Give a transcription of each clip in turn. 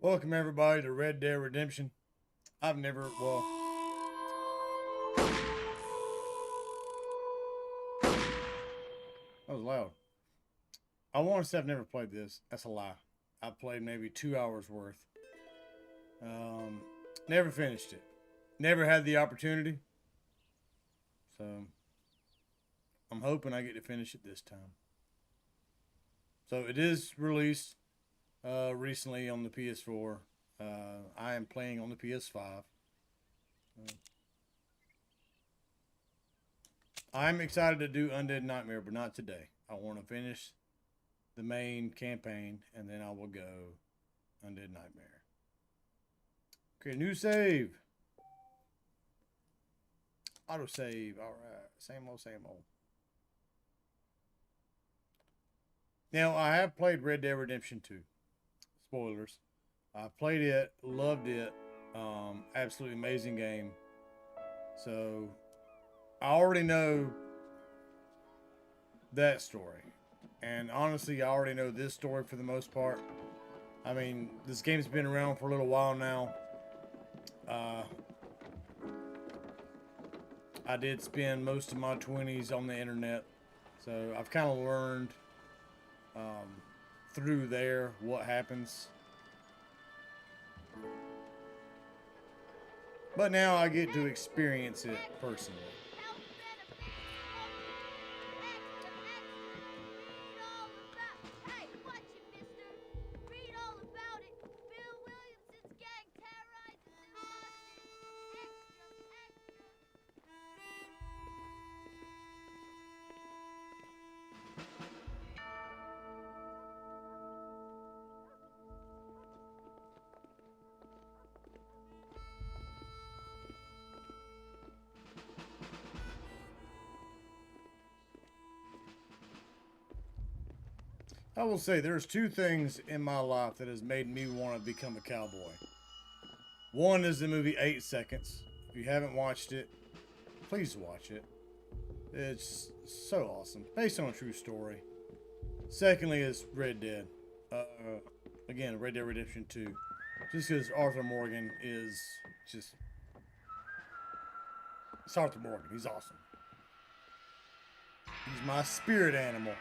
Welcome everybody to Red Dead Redemption. I've never, well, that was loud. I want to say I've never played this. That's a lie. I played maybe 2 hours worth. Never finished it. Never had the opportunity. So I'm hoping I get to finish it this time. So it is released recently on the PS4. I am playing on the PS5. I'm excited to do Undead Nightmare, but not today. I want to finish the main campaign, and then I will go Undead Nightmare. Okay, new save. Auto save. All right, same old, same old. Now I have played Red Dead Redemption 2. Spoilers. I played it, loved it. Absolutely amazing game. So I already know that story. And honestly, I already know this story for the most part. I mean, this game's been around for a little while now. I did spend most of my 20s on the internet. So I've kind of learned through there what happens. But now I get to experience it personally. I will say there's two things in my life that has made me want to become a cowboy. One is the movie 8 Seconds. If you haven't watched it, please watch it. It's so awesome. Based on a true story. Secondly is Red Dead. Again, Red Dead Redemption 2. Just because Arthur Morgan is just... It's Arthur Morgan. He's awesome. He's my spirit animal.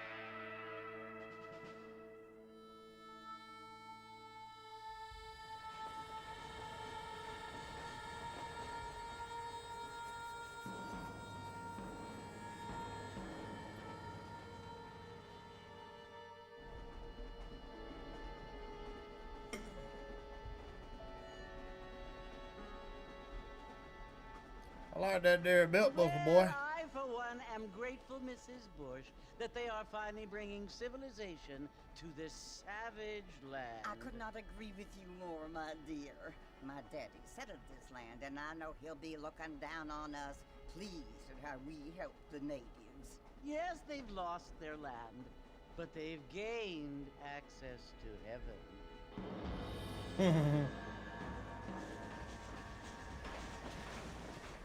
I like that there belt buckle, boy. I, for one, am grateful, Mrs. Bush, that they are finally bringing civilization to this savage land. I could not agree with you more, my dear. My daddy settled this land, and I know he'll be looking down on us, pleased at how we help the natives. Yes, they've lost their land, but they've gained access to heaven.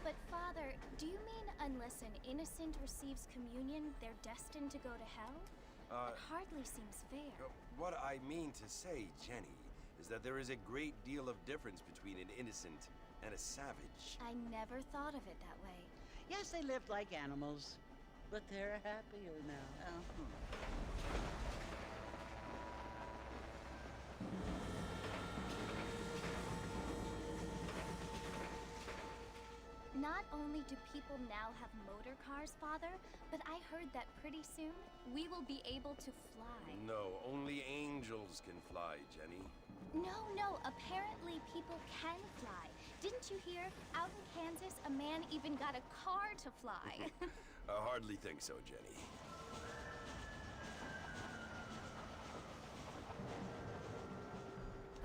But Father, do you mean unless an innocent receives communion, they're destined to go to hell? That hardly seems fair. What I mean to say, Jenny, is that there is a great deal of difference between an innocent and a savage. I never thought of it that way. Yes, they lived like animals, but they're happier now. Not only do people now have motor cars, Father, but I heard that pretty soon we will be able to fly. No, only angels can fly, Jenny. No, apparently people can fly. Didn't you hear? Out in Kansas, a man even got a car to fly. I hardly think so, Jenny.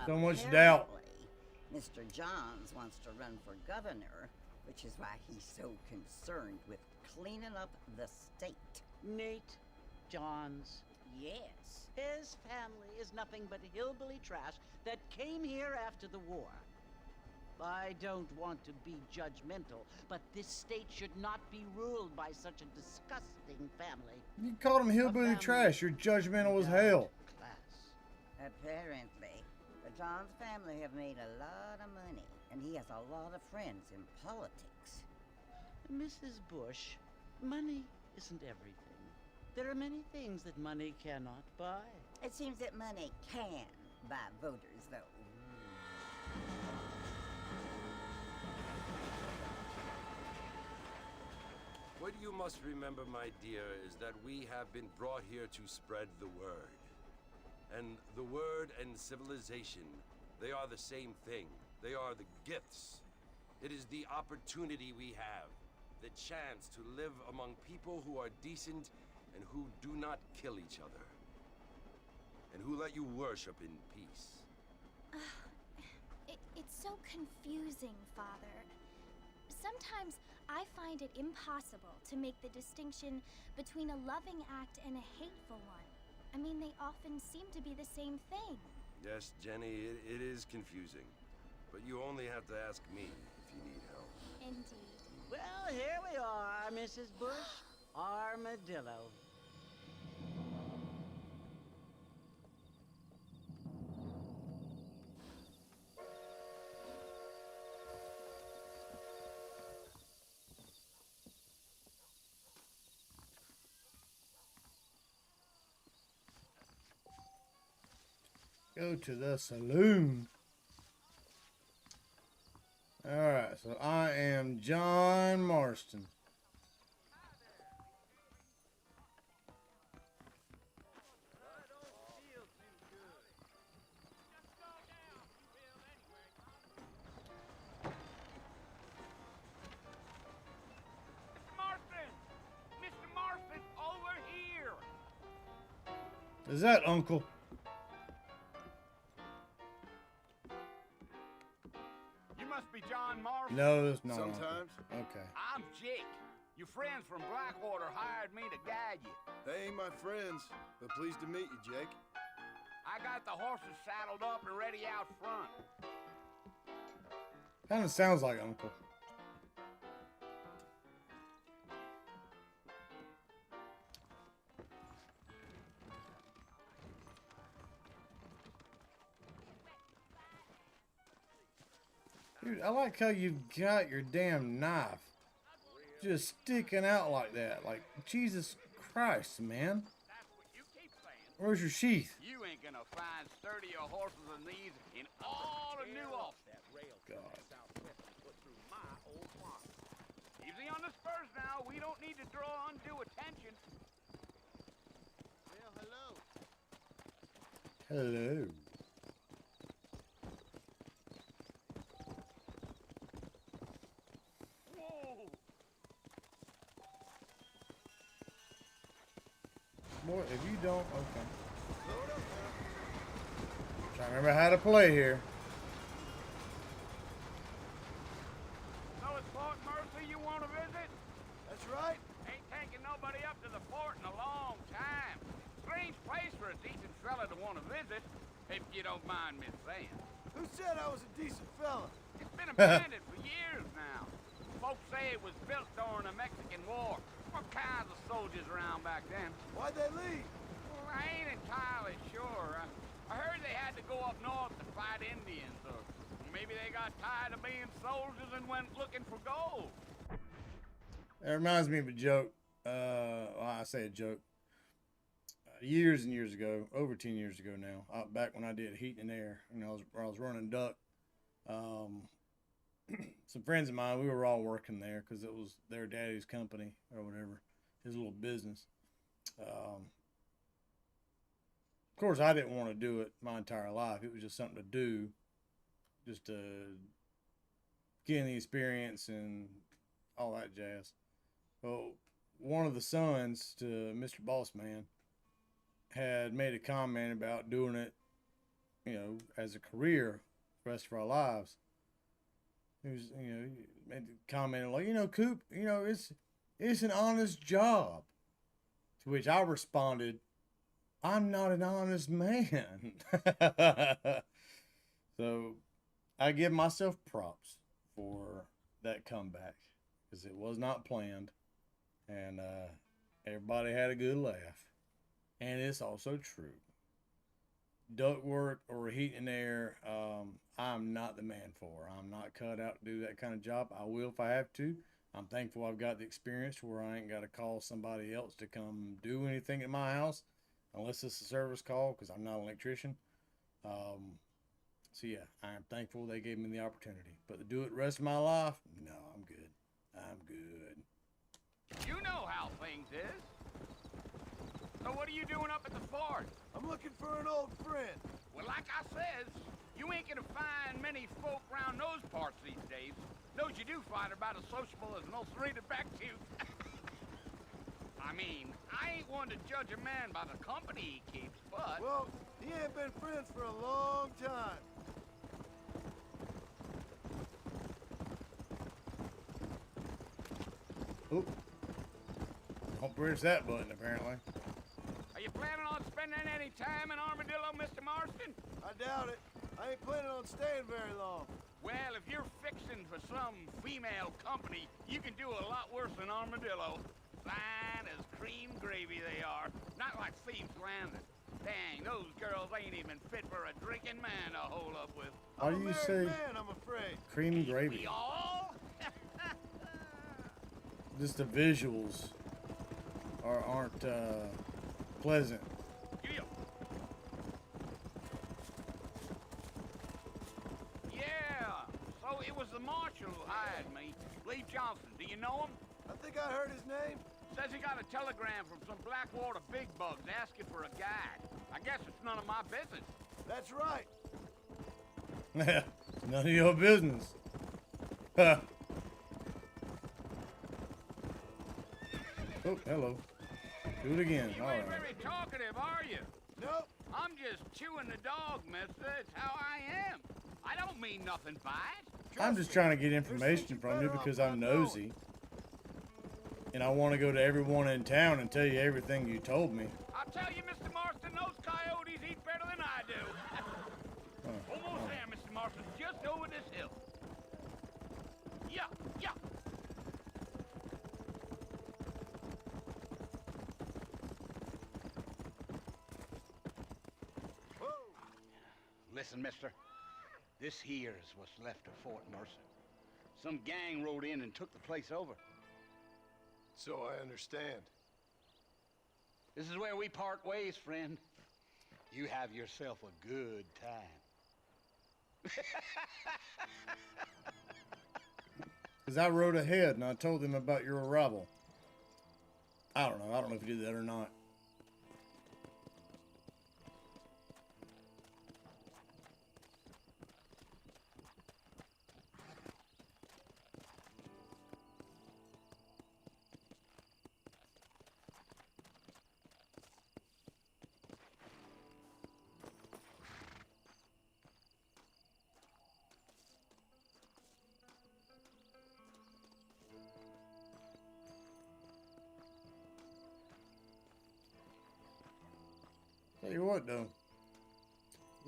So much doubt. Apparently, Mr. Johns wants to run for governor, which is why he's so concerned with cleaning up the state. Nate Johns, yes. His family is nothing but hillbilly trash that came here after the war. I don't want to be judgmental, but this state should not be ruled by such a disgusting family. You called him hillbilly trash. You're judgmental as hell. Class. Apparently. But John's family have made a lot of money, and he has a lot of friends in politics. Mrs. Bush, money isn't everything. There are many things that money cannot buy. It seems that money can buy voters, though. What you must remember, my dear, is that we have been brought here to spread the word. And the word and civilization, they are the same thing. They are the gifts. It is the opportunity we have, the chance to live among people who are decent and who do not kill each other. And who let you worship in peace. It's so confusing, Father. Sometimes I find it impossible to make the distinction between a loving act and a hateful one. I mean, they often seem to be the same thing. Yes, Jenny, it is confusing. But you only have to ask me if you need help. Indeed. Well, here we are, Mrs. Bush. Armadillo. Go to the saloon. Alright, so I am John Marston. Mr. Marston, over here! Is that Uncle? You must be John Marston. No, it's not. Sometimes. Uncle. Okay. I'm Jake. Your friends from Blackwater hired me to guide you. They ain't my friends, but pleased to meet you, Jake. I got the horses saddled up and ready out front. Kind of sounds like Uncle. Dude, I like how you've got your damn knife just sticking out like that. Like, Jesus Christ, man. That's what you keep saying. Where's your sheath? You ain't gonna find sturdier horses than these in all of New Ulster. God. Easy on the spurs now. We don't need to draw undue attention. Well, hello. Hello. Whoa! Boy, if you don't, okay. Trying to remember how to play here. So it's Fort Mercy you want to visit? That's right. Ain't taking nobody up to the fort in a long time. Strange place for a decent fella to want to visit, if you don't mind me saying. Who said I was a decent fella? It's been abandoned for years now. Folks say it was built during the Mexican War. What kinds of soldiers around back then? Why'd they leave? Well, I ain't entirely sure. I heard they had to go up north to fight Indians, or maybe they got tired of being soldiers and went looking for gold. That reminds me of a joke. Well, I say a joke. Years and years ago, over 10 years ago now, back when I did heat and air, and I was running duck. Some friends of mine, we were all working there because it was their daddy's company or whatever, his little business. Of course, I didn't want to do it my entire life. It was just something to do, just to gain the experience and all that jazz. Well, one of the sons to Mr. Bossman had made a comment about doing it, you know, as a career for the rest of our lives. He was, you know, made a comment like, you know, Coop, you know, it's an honest job. To which I responded, I'm not an honest man. So I give myself props for that comeback because it was not planned, and everybody had a good laugh. And it's also true. ductwork or heat and air, I'm not the man for. I'm not cut out to do that kind of job. I will if I have to. I'm thankful I've got the experience where I ain't got to call somebody else to come do anything at my house, unless it's a service call, because I'm not an electrician. So yeah, I am thankful they gave me the opportunity. But to do it the rest of my life, no, I'm good. I'm good. You know how things is. So what are you doing up at the fort? I'm looking for an old friend. Well, like I says, you ain't gonna find many folk around those parts these days. Those you do find are about as sociable as an ulcerated back tooth. I mean, I ain't one to judge a man by the company he keeps, but... Well, he ain't been friends for a long time. Oop. Don't press that button, apparently. Are you planning on spending any time in Armadillo, Mr. Marston? I doubt it. I ain't planning on staying very long. Well, if you're fixing for some female company, you can do a lot worse than Armadillo. Fine as cream gravy they are. Not like Thieves Landing. Dang, those girls ain't even fit for a drinking man to hold up with. Why I'm do a you married say man, I'm afraid. cream gravy? We all? Just the visuals aren't pleasant. Yeah. Yeah. So it was the marshal who hired me. Lee Johnson. Do you know him? I think I heard his name. Says he got a telegram from some Blackwater big bugs asking for a guide. I guess it's none of my business. That's right. Yeah, none of your business. Huh. Oh, hello. Do it again. You All ain't right. very talkative, are you? Nope. I'm just chewing the dog, mister. It's how I am. I don't mean nothing by it. I'm just trying to get information from you because I'm nosy. And I want to go to everyone in town and tell you everything you told me. I'll tell you, Mr. Marston, those coyotes eat better than I do. Almost there, Mr. Marston. Just over this hill. Yeah, yeah. Whoa. Listen, mister. This here is what's left of Fort Mercer. Some gang rode in and took the place over. So I understand. This is where we part ways, friend. You have yourself a good time. Because I rode ahead and I told them about your arrival. I don't know. I don't know if you did that or not. Tell you what, though.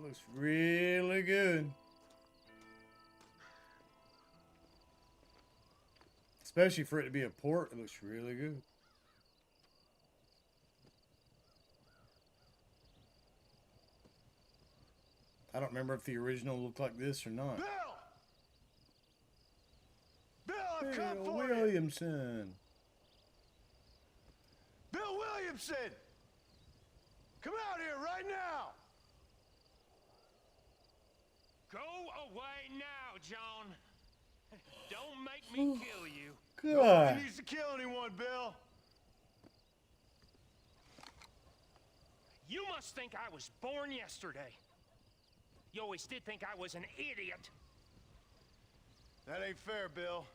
Looks really good. Especially for it to be a port, it looks really good. I don't remember if the original looked like this or not. Bill! Bill, I've come Bill for you! Williamson. Bill Williamson! Come out here right now! Go away now, John. Don't make me kill you. God. Nobody needs to kill anyone, Bill. You must think I was born yesterday. You always did think I was an idiot. That ain't fair, Bill.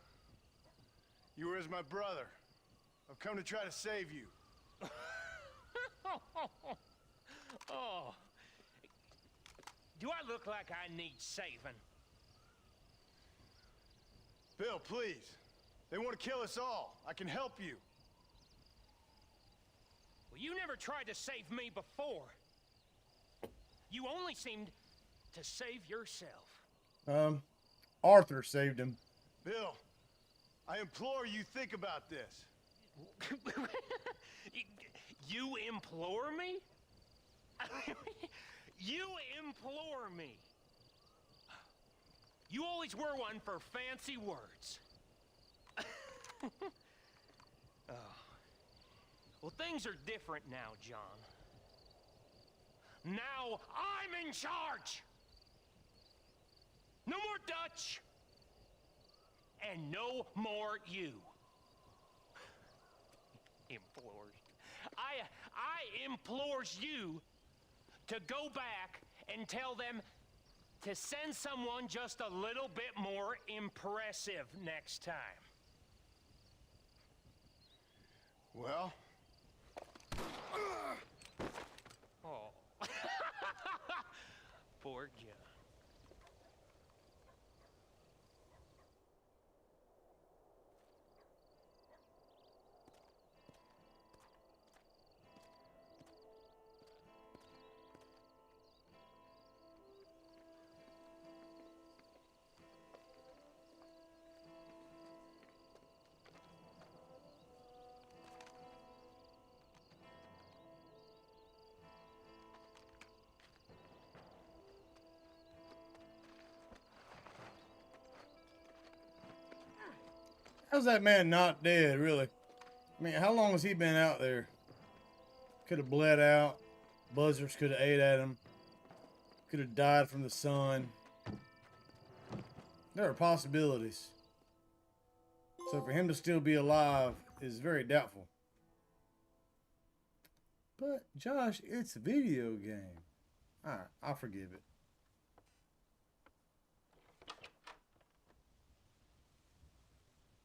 You were as my brother. I've come to try to save you. Oh. Do I look like I need saving? Bill, please. They want to kill us all. I can help you. Well, you never tried to save me before. You only seemed to save yourself. Arthur saved him. Bill, I implore you, think about this. You implore me? You implore me. You always were one for fancy words. Oh. Well, things are different now, John. Now I'm in charge! No more Dutch! And no more you. Implores. I implores you to go back and tell them to send someone just a little bit more impressive next time. Well? Oh. Poor John. How's that man not dead, really? I mean, how long has he been out there? Could have bled out. Buzzards could have ate at him. Could have died from the sun. There are possibilities. So for him to still be alive is very doubtful. But, Josh, it's a video game. Alright, I'll forgive it.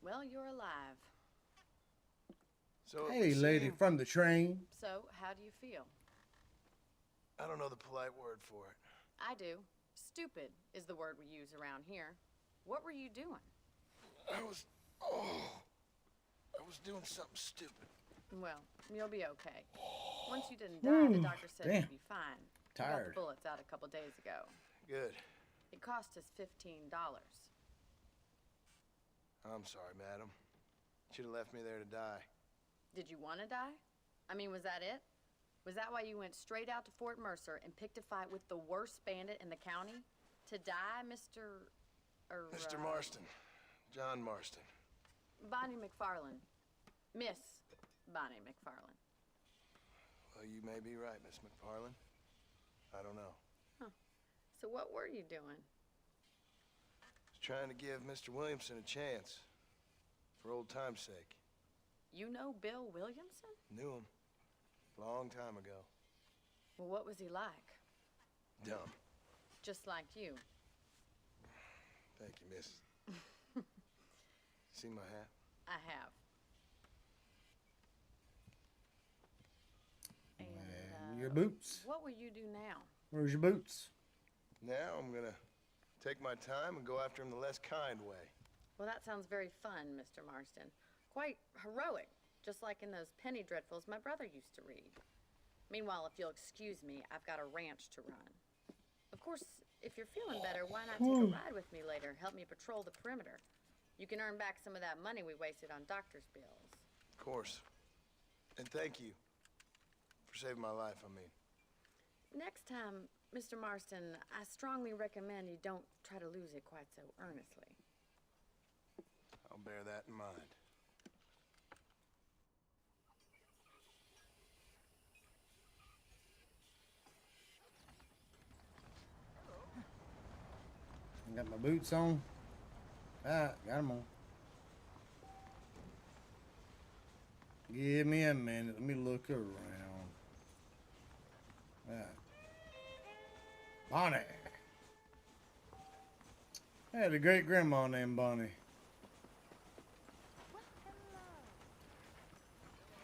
Well, you're alive. So, Hey, lady from the train. So, how do you feel? I don't know the polite word for it. I do. Stupid is the word we use around here. What were you doing? I was doing something stupid. Well, you'll be okay. Once you didn't die, the doctor said damn. you'd be fine. We got Tired. the bullets out a couple days ago. Good. It cost us $15. I'm sorry, madam. Should have left me there to die. Did you want to die? I mean, was that it? Was that why you went straight out to Fort Mercer and picked a fight with the worst bandit in the county? To die, Mr. Mr. Marston. John Marston. Bonnie McFarland. Miss Bonnie McFarland. Well, you may be right, Miss McFarland. I don't know. So what were you doing? Was trying to give Mr. Williamson a chance. For old time's sake. You know Bill Williamson? Knew him. Long time ago. Well, what was he like? Dumb. Just like you. Thank you, miss. See my hat? I have. And your boots. What will you do now? Where's your boots? Now I'm gonna take my time and go after him the less kind way. Well, that sounds very fun, Mr. Marston. Quite heroic, just like in those penny dreadfuls my brother used to read. Meanwhile, if you'll excuse me, I've got a ranch to run. Of course, if you're feeling better, why not take a ride with me later? Help me patrol the perimeter. You can earn back some of that money we wasted on doctor's bills. Of course. And thank you for saving my life, I mean. Next time, Mr. Marston, I strongly recommend you don't try to lose it quite so earnestly. I'll bear that in mind. I got my boots on. Alright, got them on. Give me a minute. Let me look around. Alright. Bonnie. I had a great grandma named Bonnie.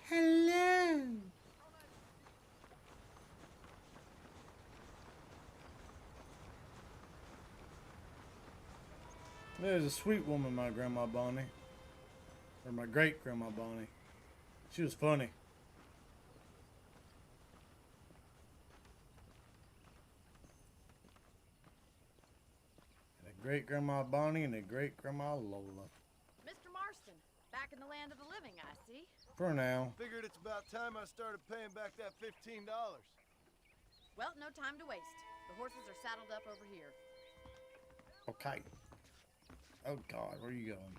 Hello. There's a sweet woman, my grandma Bonnie. Or my great grandma Bonnie. She was funny. And a great grandma Bonnie and a great grandma Lola. Mr. Marston, back in the land of the living, I see. For now. Figured it's about time I started paying back that $15. Well, no time to waste. The horses are saddled up over here. Okay. Oh God, where are you going?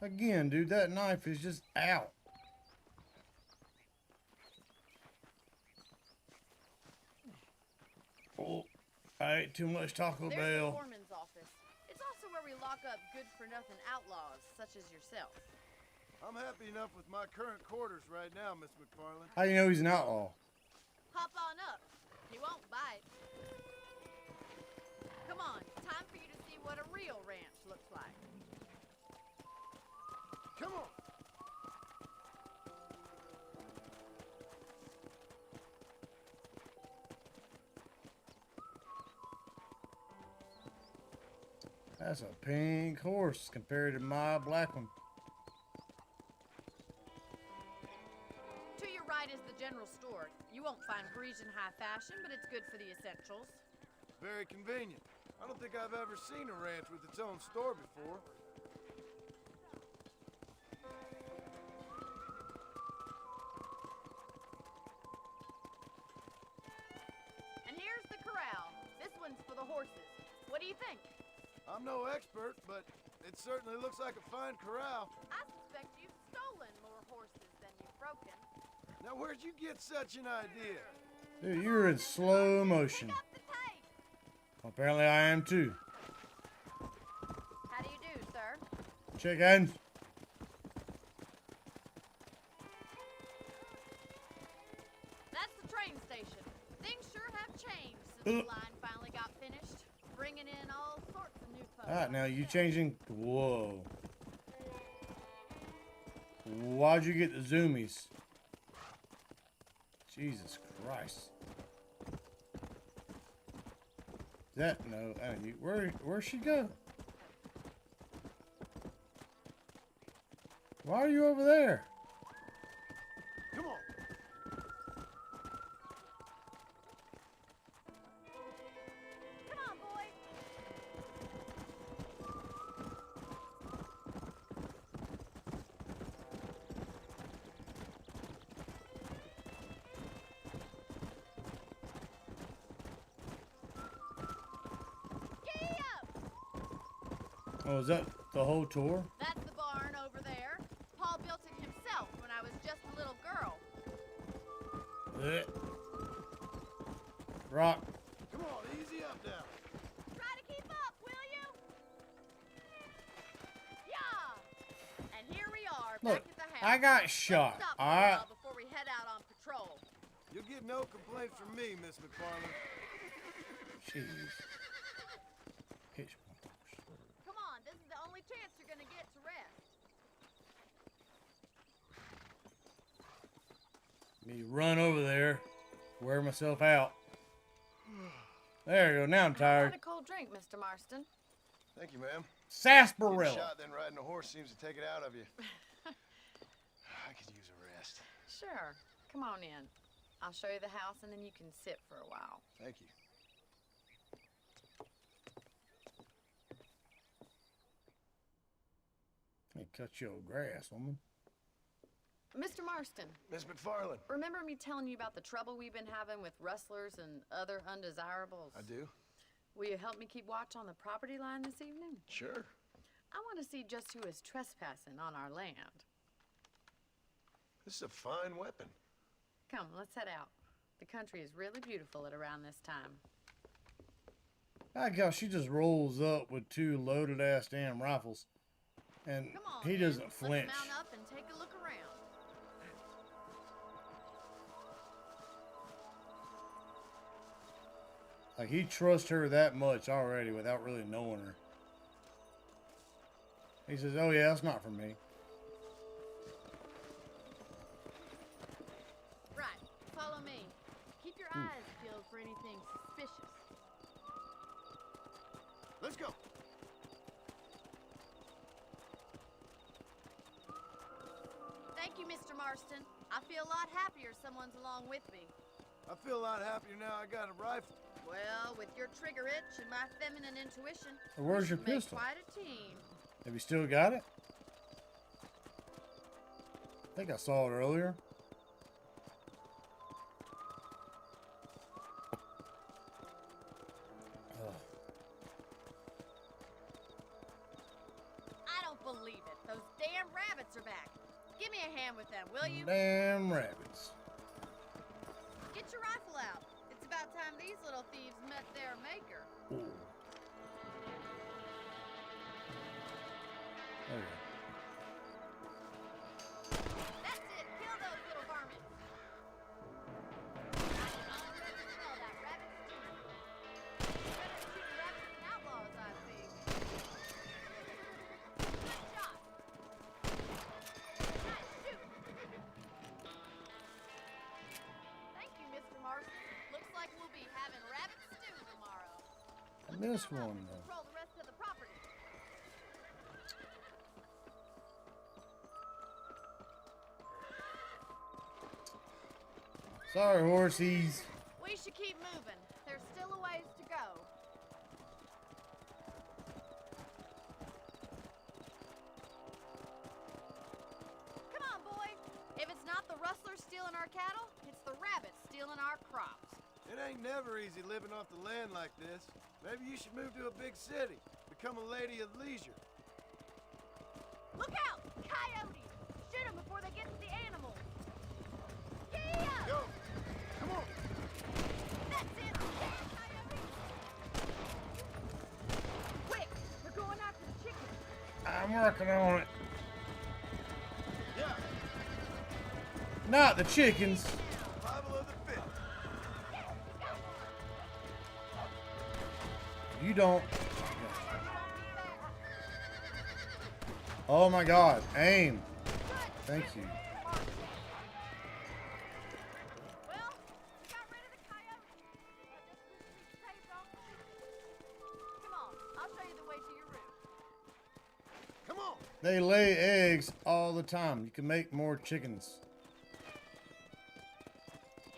Again, dude, that knife is just out. Oh, I ate too much Taco There's the Bell. foreman's office. It's also where we lock up good-for-nothing outlaws, such as yourself. I'm happy enough with my current quarters right now, Miss McFarland. How do you know he's an outlaw? Hop on up. He won't bite. Come on, time for you to see what a real ranch looks like. Come on. That's a pink horse compared to my black one. To your right is the general store. You won't find Parisian high fashion, but it's good for the essentials. Very convenient. I don't think I've ever seen a ranch with its own store before. And here's the corral. This one's for the horses. What do you think? I'm no expert, but it certainly looks like a fine corral. I suspect you've stolen more horses than you've broken. Now, where'd you get such an idea? Dude, you're in slow motion. Pick up the pace. Apparently I am too. How do you do, sir? Chickens. That's the train station. Things sure have changed since the line finally got finished, bringing in all sorts of new folks. Alright, now you changing. Whoa. Why'd you get the zoomies? Jesus Christ. That no, where'd she go? Why are you over there? Come on. Come on, boy. Giddy up! Oh, is that the whole tour? That's the barn over there. Paul built it himself when I was just a little girl. Rock. Come on, easy up now. Try to keep up, will you? Yeah! And here we are, Look, back at the house. I got Let's shot. stop for a Alright. while before we head out on patrol. You'll get no complaint from me, Miss McFarland. Jeez. Hitch one horse. Come on, this is the only chance you're gonna get to rest. Me run over there, wear myself out. There you go. Now I'm tired. Had a cold drink, Mr. Marston. Thank you, ma'am. Getting Sarsaparilla. shot, then riding a horse seems to take it out of you. I could use a rest. Sure. Come on in. I'll show you the house and then you can sit for a while. Thank you. Hey, cut your grass, woman. Mr. Marston, Miss McFarland. remember me telling you about the trouble we've been having with rustlers and other undesirables? I do? Will you help me keep watch on the property line this evening? Sure. I want to see just who is trespassing on our land. This is a fine weapon. Come, let's head out. The country is really beautiful at around this time. I guess she just rolls up with two loaded ass damn rifles. And Come on, he then. doesn't Let's flinch. mount up and take a look around. Like, he trusts her that much already without really knowing her. He says, oh yeah, that's not for me. Right, follow me. Keep your eyes peeled for anything suspicious. Let's go. Thank you, Mr. Marston. I feel a lot happier someone's along with me. I feel a lot happier now I got a rifle. Well, with your trigger itch and my feminine intuition, Where's we your should make pistol? quite a team. Have you still got it? I think I saw it earlier. Those damn rabbits are back. Give me a hand with them, will you? Damn rabbits. Get your rifle out. It's about time these little thieves met their maker. Ooh. Okay. That's it. Kill those little varmints. I can already smell that rabbit stew. Better shoot rabbits than outlaws, I think. Good shot. Nice shoot. Thank you, Mr. Marston. Looks like we'll be having rabbit stew tomorrow. I missed one though. Control the rest of the property. Sorry, horsies. We should keep moving. There's still a ways to go. Come on, boy. If it's not the rustlers stealing our cattle, it's the rabbits stealing our crops. It ain't never easy living off the land like this. Maybe you should move to a big city. Become a lady of leisure. Look out! Coyotes! Shoot them before they get to the animals. Giddy up! Go! Come on! That's it! Coyotes! Quick! They're going after the chickens. I'm working on it. Yeah! Not the chickens. Survival of the fit. You don't. Oh my God. Aim. Thank you. Well, we got rid of the coyotes. I just wish we saved all the chickens. Come on, I'll show you the way to your room. Come on! They lay eggs all the time. You can make more chickens.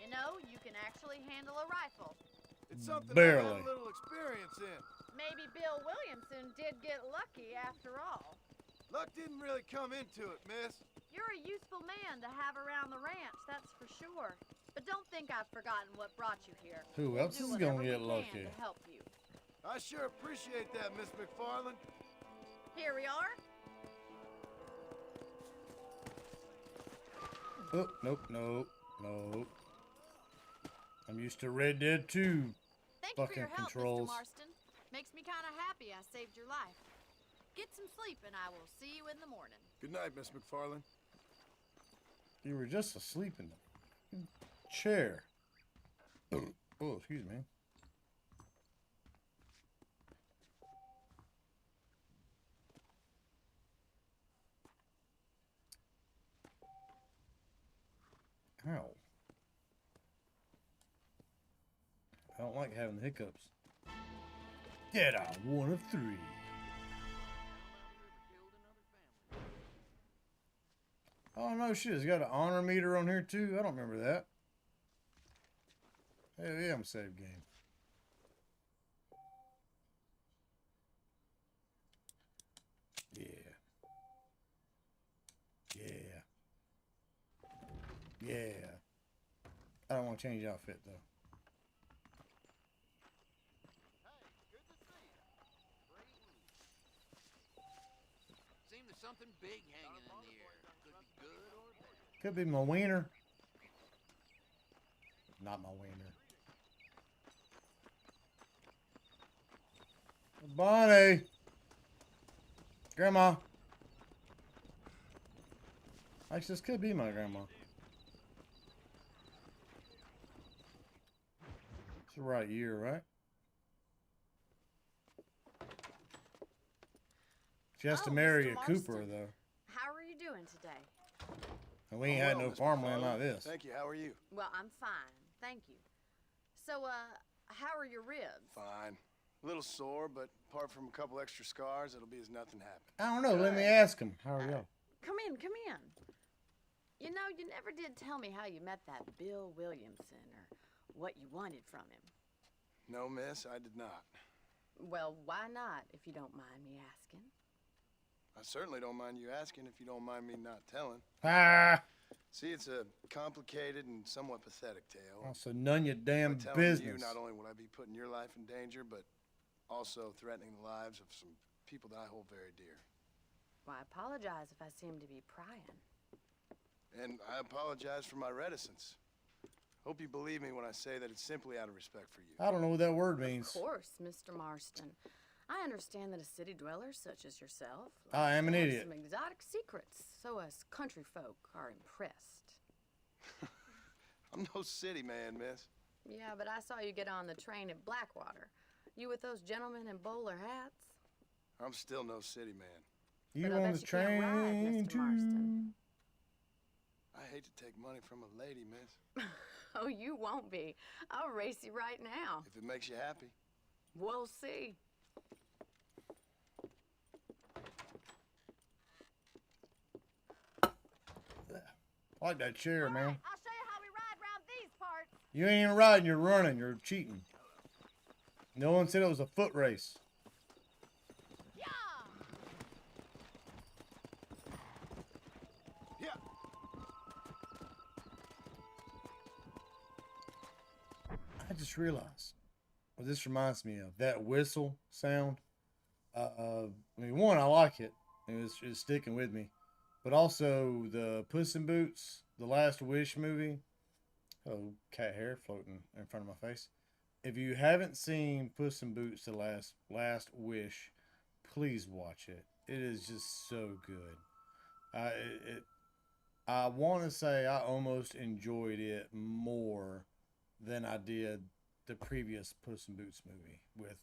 You know, you can actually handle a rifle. It's something I Barely. got a little experience in. Maybe Bill Williamson did get lucky after all. Luck didn't really come into it, miss. You're a useful man to have around the ranch, that's for sure. But don't think I've forgotten what brought you here. Who We'll else do is gonna whatever get we lucky? can to help you. I sure appreciate that, Miss McFarland. Here we are. Oh, nope, nope, nope. I'm used to Red Dead 2. Thank you for your Fucking help, controls. Mr. Marston. Makes me kind of happy I saved your life. Get some sleep and I will see you in the morning. Good night, Miss McFarland. You were just asleep in the chair. Oh, excuse me. Ow. I don't like having the hiccups. Get out, one of three. Oh no, shit, it's got an honor meter on here too. I don't remember that. Hell yeah, I'm save game. Yeah. Yeah. Yeah. I don't want to change outfit though. Seems there's something big hanging in the air. Could be good or bad. Could be my wiener. Not my wiener. Bonnie. Grandma. Actually, this could be my grandma. It's the right year, right? She has to Oh, marry Mr. a Cooper, Marston. though. How are you doing today? And we ain't had no Miss farmland McFarland. like this. Thank you. How are you? Well, I'm fine. Thank you. So, how are your ribs? Fine. A little sore, but apart from a couple extra scars, it'll be as nothing happened. I don't know. Let me ask him. How are y'all? Come in, come in. You know, you never did tell me how you met that Bill Williamson or what you wanted from him. No, miss, I did not. Well, why not, if you don't mind me asking? I certainly don't mind you asking if you don't mind me not telling. Ah! See, it's a complicated and somewhat pathetic tale. Also, none your damn By telling business. you, not only will I be putting your life in danger, but also threatening the lives of some people that I hold very dear. Why, apologize if I seem to be prying. And I apologize for my reticence. Hope you believe me when I say that it's simply out of respect for you. I don't know what that word means. Of course, Mr. Marston. I understand that a city dweller such as yourself I am an have idiot. some exotic secrets, so us country folk are impressed. I'm no city man, miss. Yeah, but I saw you get on the train at Blackwater. You with those gentlemen in bowler hats? I'm still no city man. You But I on bet the you can't ride, train Mr. Marston. I hate to take money from a lady, miss. Oh, you won't be. I'll race you right now. If it makes you happy. We'll see. I like that chair, man. I'll show you how we ride around these parts. You ain't even riding, you're running, you're cheating. No one said it was a foot race. Yeah. Yeah. I just realized what this reminds me of. That whistle sound. I mean, one, I like it. It's sticking with me. But also the Puss in Boots, the Last Wish movie. Oh, cat hair floating in front of my face. If you haven't seen Puss in Boots, the Last Wish, please watch it. It is just so good. I want to say I almost enjoyed it more than I did the previous Puss in Boots movie with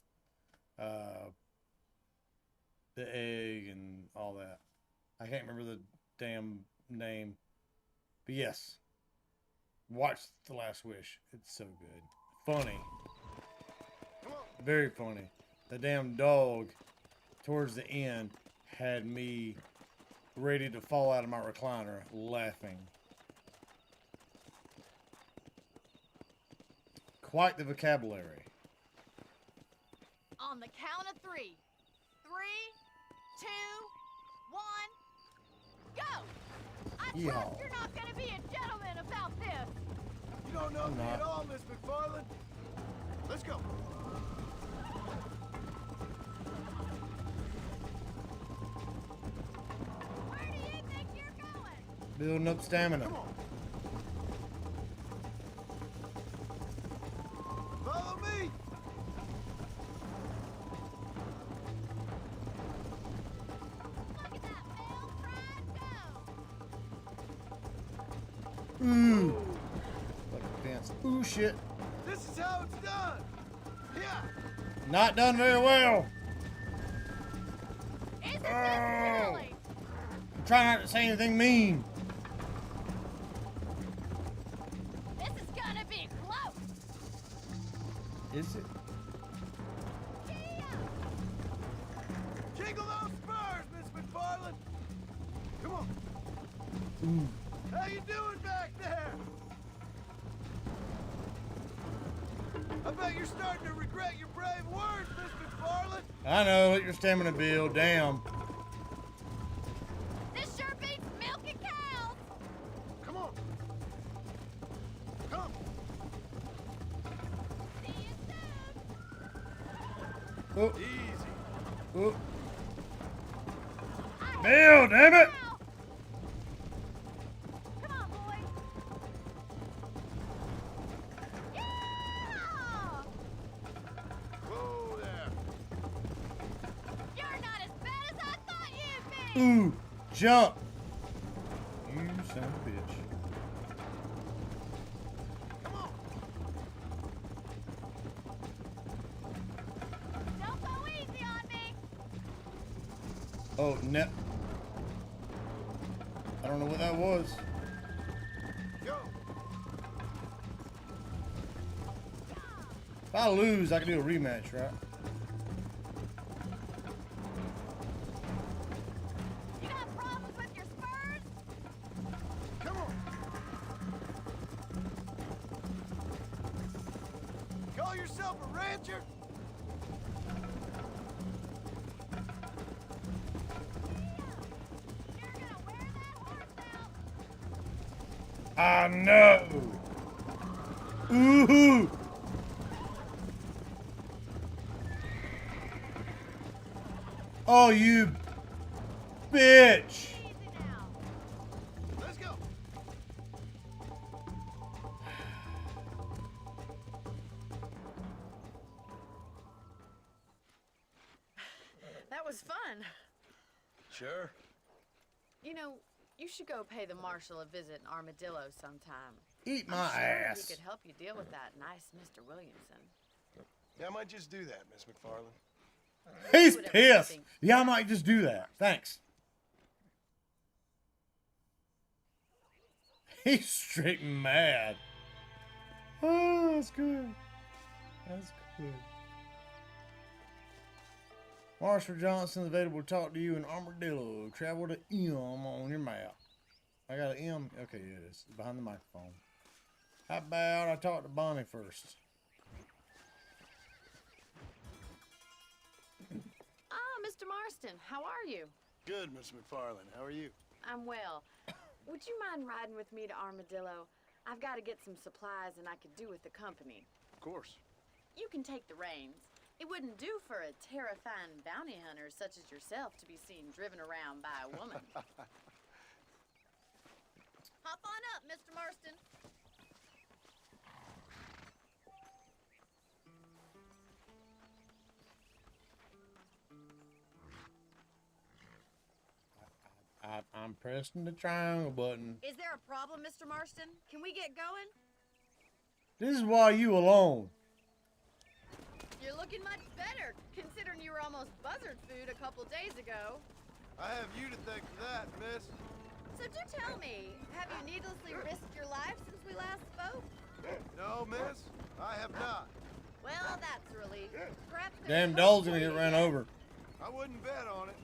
the egg and all that. I can't remember the damn name. But yes, watch The Last Wish. It's so good. Funny. Very funny. The damn dog towards the end had me ready to fall out of my recliner laughing. Quite the vocabulary. On the count of 3. 3, 2, 1, go! I Yeehaw. trust you're not gonna be a gentleman about this. You don't know I'm me not. at all, Miss McFarland. Let's go. Where do you think you're going? Building up stamina. Come on. Follow me. Look at that male pride go! Ooh. Like a fence. Ooh, shit. This is how it's done. Yeah. Not done very well. Isn't this Oh. silly? Try not to say anything mean. This is gonna be close. Is it? Jiggle those spurs, Miss McFarland. Come on. Ooh. How you doing back there? I bet you're starting to regret your brave words, Miss McFarland. I know. Let your stamina build. Damn. This sure beats milking cows. Come on. Come. See you soon. Oh. Easy. Oh. I Build, damn it. now. Come on, boys. Yeah! Whoa there. You're not as bad as I thought you'd be. Ooh. Jump. You son of a bitch. Come on. Don't go easy on me. Oh, no. I don't know what that was. Go. If I lose, I can do a rematch, right? You got problems with your spurs? Come on. Call yourself a rancher? You're gonna wear that horse out. I know. Ooh. Oh, you. bitch. Easy now. Let's go. That was fun. Sure. You know, you should go pay the marshal a visit in Armadillo sometime. Eat my I'm sure ass. he could help you deal with that nice Mr. Williamson. Yeah, I might just do that, Miss McFarland. He's Whatever you pissed. think. Yeah, I might just do that. Thanks. He's straight mad. Oh, that's good. That's good. Marshall Johnson is available to talk to you in Armadillo. Travel to M on your map. I got an M. Okay, yeah, it is. It's behind the microphone. How about I talk to Bonnie first? Ah, Mr. Marston, how are you? Good, Miss McFarland. How are you? I'm well. Would you mind riding with me to Armadillo? I've got to get some supplies and I could do with the company. Of course. You can take the reins. It wouldn't do for a terrifying bounty hunter such as yourself to be seen driven around by a woman. Hop on up, Mr. Marston. I'm pressing the triangle button. Is there a problem, Mr. Marston? Can we get going? This is why you alone. You're looking much better, considering you were almost buzzard food a couple days ago. I have you to thank for that, miss. So do tell me, have you needlessly risked your life since we last spoke? No, miss, I have not. Well, that's a relief. Perhaps Damn there's dog's hope gonna for get you ran yet. over. I wouldn't bet on it.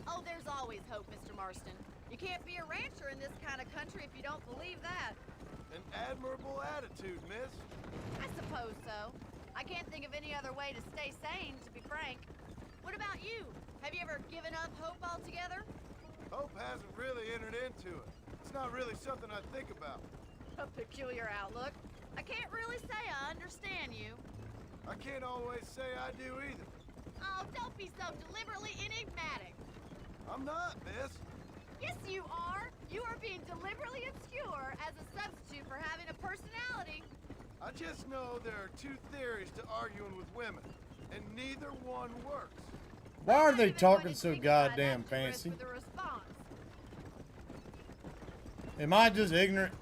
Oh, there's always hope, Mr. Marston. You can't be a rancher in this kind of country if you don't believe that. An admirable attitude, miss. I suppose so. I can't think of any other way to stay sane, to be frank. What about you? Have you ever given up hope altogether? Hope hasn't really entered into it. It's not really something I think about. A peculiar outlook. I can't really say I understand you. I can't always say I do either. Oh, don't be so deliberately enigmatic. I'm not, miss. Yes, you are. You are being deliberately obscure as a substitute for having a personality. I just know there are two theories to arguing with women, and neither one works. Why are I'm they not even talking going to so dignify goddamn that tourist fancy? with a response. Am I just ignorant?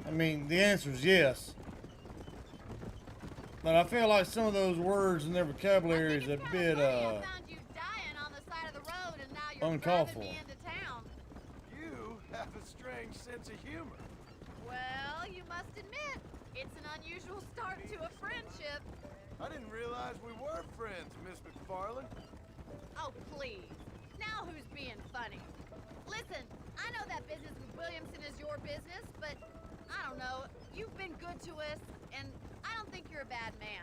I mean, the answer is yes. But I feel like some of those words in their vocabulary is a bit, I found you dying on the side of the road, and now you're uncalled driving me for. into town. You have a strange sense of humor. Well, you must admit, it's an unusual start to a friendship. I didn't realize we were friends, Miss McFarland. Oh, please. Now who's being funny? Listen, I know that business with Williamson is your business, but I don't know. You've been good to us, and I don't think you're a bad man.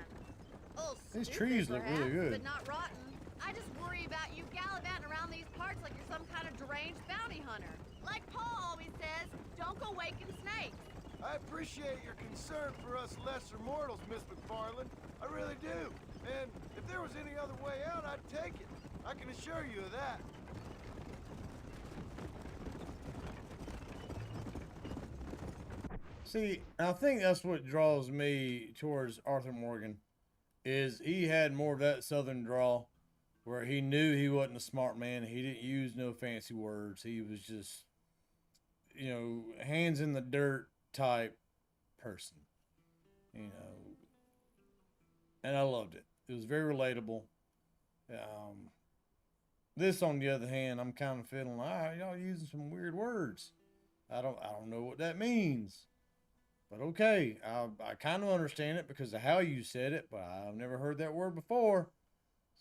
A little These stupid, trees look really perhaps, good. but not rotten. I just worry about you gallivanting around these parts like you're some kind of deranged bounty hunter. Like Paul always says, don't go waking snakes. I appreciate your concern for us lesser mortals, Miss McFarland. I really do. And if there was any other way out, I'd take it. I can assure you of that. See, I think that's what draws me towards Arthur Morgan, is he had more of that southern drawl, where he knew he wasn't a smart man. He didn't use no fancy words. He was just, you know, hands in the dirt type person, you know. And I loved it. It was very relatable. This, on the other hand, I'm kind of feeling like, y'all using some weird words. I don't know what that means. But okay, I kind of understand it because of how you said it, but I've never heard that word before.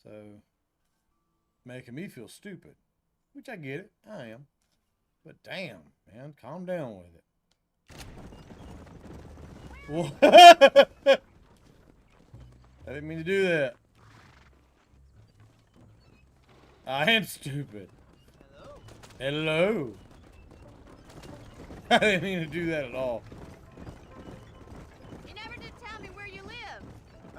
So, making me feel stupid. Which I get it. I am. But damn, man, calm down with it. What? I didn't mean to do that. I am stupid. Hello. I didn't mean to do that at all. You never did tell me where you live.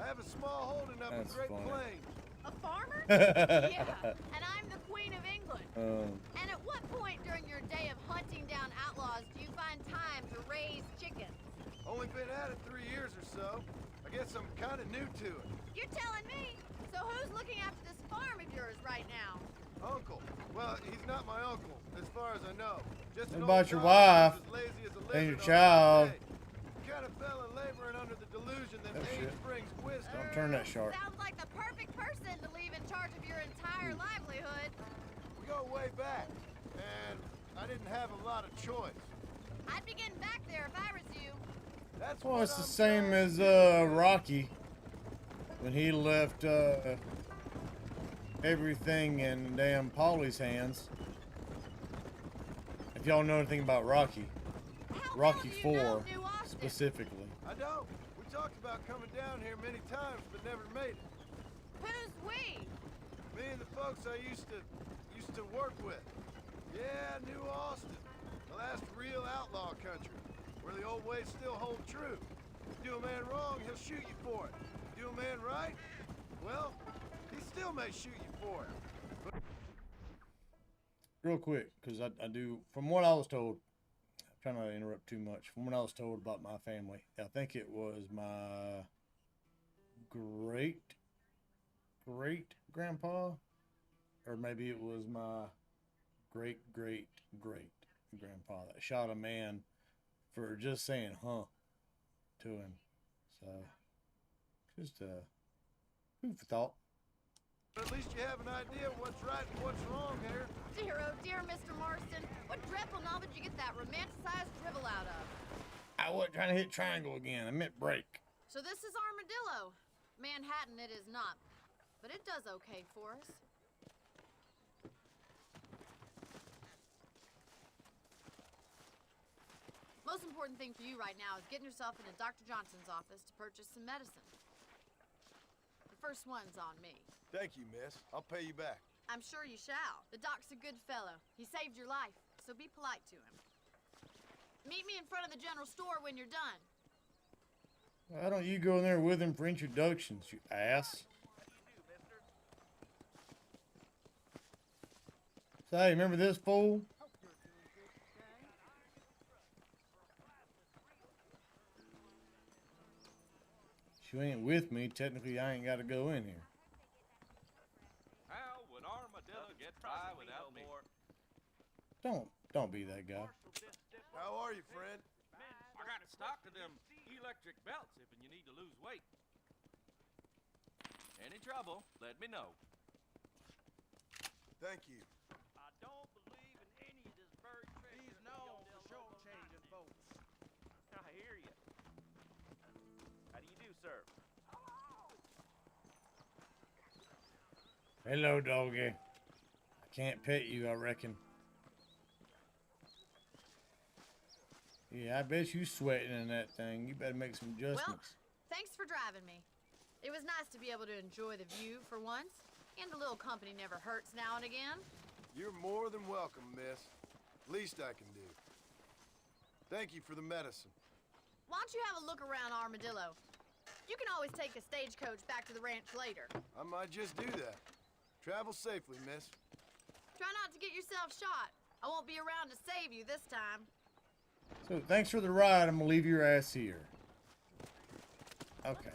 I have a small holding up in That's Great funny. Plains. A farmer? Yeah, and I'm the Queen of England. And at what point during your day of hunting down outlaws do you find time to raise chickens? Only been at it 3 years or so. I guess I'm kind of new to it. You're telling me? So who's looking after this farm of yours right now? Uncle. Well, he's not my uncle, as far as I know. Just an What about old your dog wife who's as lazy as a and your lizard on a hot child? day. Kind of fella laboring under the delusion that Oh, age shit. brings wisdom. Don't turn that sharp. Sounds like the perfect person to leave in charge of your entire livelihood. We go way back, and I didn't have a lot of choice. I'd be getting back there if I was you. That's Well, what it's the I'm same saying. as Rocky when he left everything in damn Paulie's hands. If y'all know anything about Rocky, How Rocky well do you know 4 New Austin? specifically. I don't. We talked about coming down here many times, but never made it. Who's we? Me and the folks I used to work with. Yeah, New Austin. The last real outlaw country, where the old ways still hold true. Do a man wrong, he'll shoot you for it. Do a man right, well, he still may shoot you for it. Real quick, because I do, from what I was told, I'm trying not to interrupt too much. From what I was told about my family, I think it was my great grandpa, or maybe it was my great grandpa that shot a man for just saying huh to him. So just food for thought. But at least you have an idea of what's right and what's wrong here. Dear, oh dear, Mr. Marston. What dreadful novel did you get that romanticized drivel out of? I wasn't trying to hit triangle again. I meant break. So this is Armadillo. Manhattan it is not, but it does okay for us. Most important thing for you right now is getting yourself into Dr. Johnson's office to purchase some medicine. The first one's on me. Thank you, miss. I'll pay you back. I'm sure you shall. The doc's a good fellow. He saved your life, so be polite to him. Meet me in front of the general store when you're done. Why don't you go in there with him for introductions, you ass? Say, remember this fool? If you ain't with me, technically I ain't got to go in here. How would Armadillo get by without me? Don't be that guy. How are you, friend? I got stock of them electric belts if you need to lose weight. Any trouble, let me know. Thank you. I don't believe in any of this bird trick. He's known for short-changing folks. I hear you. How do you do, sir? Hello, doggy. I can't pet you, I reckon. Yeah, I bet you sweating in that thing. You better make some Well, adjustments. thanks for driving me. It was nice to be able to enjoy the view for once, and a little company never hurts now and again. You're more than welcome, miss. Least I can do. Thank you for the medicine. Why don't you have a look around Armadillo? You can always take a stagecoach back to the ranch later. I might just do that. Travel safely, miss. Try not to get yourself shot. I won't be around to save you this time. So, thanks for the ride. I'm gonna leave your ass here. Okay.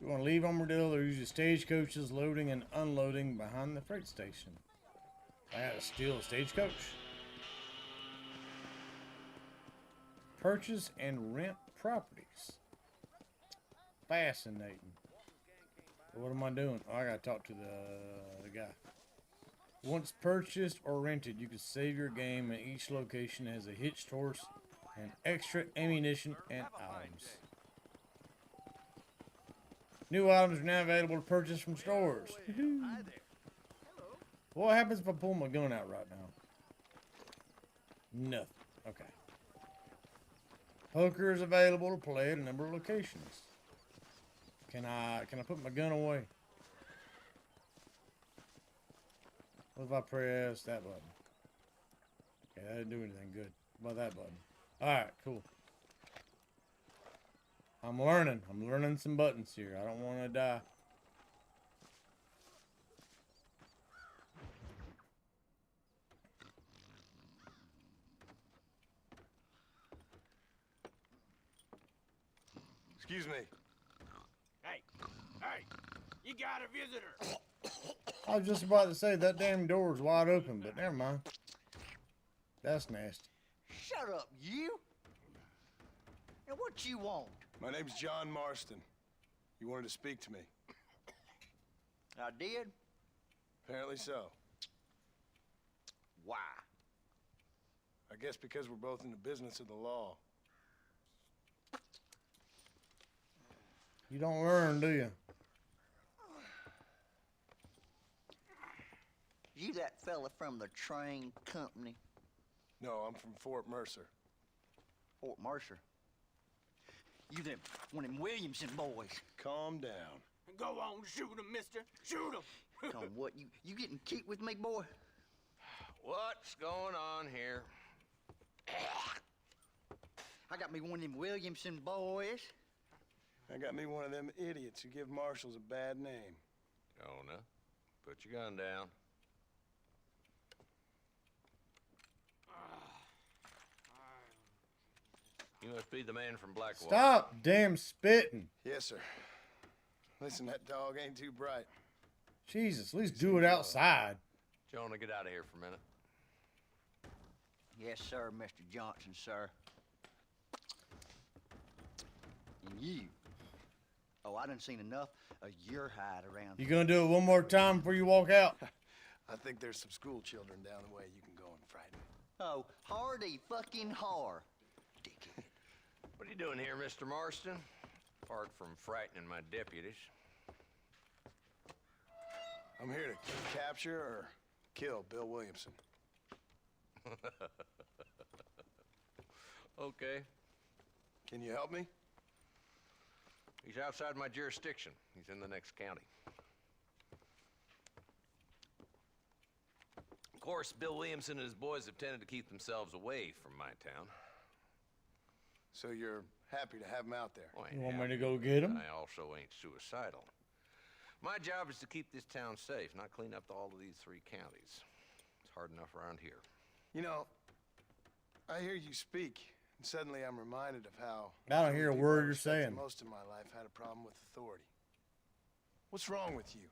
You want to leave Armadillo? There are usually stagecoaches loading and unloading behind the freight station. I gotta steal a stagecoach. Purchase and rent properties. Fascinating. What am I doing? Oh, I gotta talk to the guy. Once purchased or rented, you can save your game, and each location has a hitched horse and extra ammunition and items. New items are now available to purchase from stores. What happens if I pull my gun out right now? Nothing. Okay. Poker is available to play at a number of locations. Can I put my gun away? What if I press that button? Okay, that didn't do anything good. What about that button? Alright, cool. I'm learning. I'm learning some buttons here. I don't want to die. Excuse me. Hey, you got a visitor. I was just about to say that damn door's wide open, but never mind. That's nasty. Shut up, you! And what you want? My name's John Marston. You wanted to speak to me. I did? Apparently so. Why? I guess because we're both in the business of the law. You don't learn, do you? You that fella from the train company? No, I'm from Fort Mercer. Fort Mercer? You them one of them Williamson boys. Calm down. Go on, shoot him, mister. Shoot him. Come on, what, you getting cute with me, boy? What's going on here? I got me one of them Williamson boys. I got me one of them idiots who give marshals a bad name. Jonah, put your gun down. You must be the man from Blackwater. Stop damn spitting. Yes, sir. Listen, that dog ain't too bright. Jesus, at least do it outside. Jonah, get out of here for a minute. Yes, sir, Mr. Johnson, sir. And you. Oh, I done seen enough of your hide around. You gonna do it one more time before you walk out? I think there's some school children down the way you can go and frighten. Oh, hardy fucking har. Dickhead. What are you doing here, Mr. Marston? Apart from frightening my deputies. I'm here to capture or kill Bill Williamson. Okay. Can you help me? He's outside my jurisdiction. He's in the next county. Of course, Bill Williamson and his boys have tended to keep themselves away from my town. So you're happy to have him out there? Well, I You ain't want me happy, to go get him? I also ain't suicidal. My job is to keep this town safe, not clean up all of these 3 counties. It's hard enough around here. You know, I hear you speak, and suddenly I'm reminded of how... I don't hear a people word I you're respected saying. Most of my life had a problem with authority. What's wrong with you?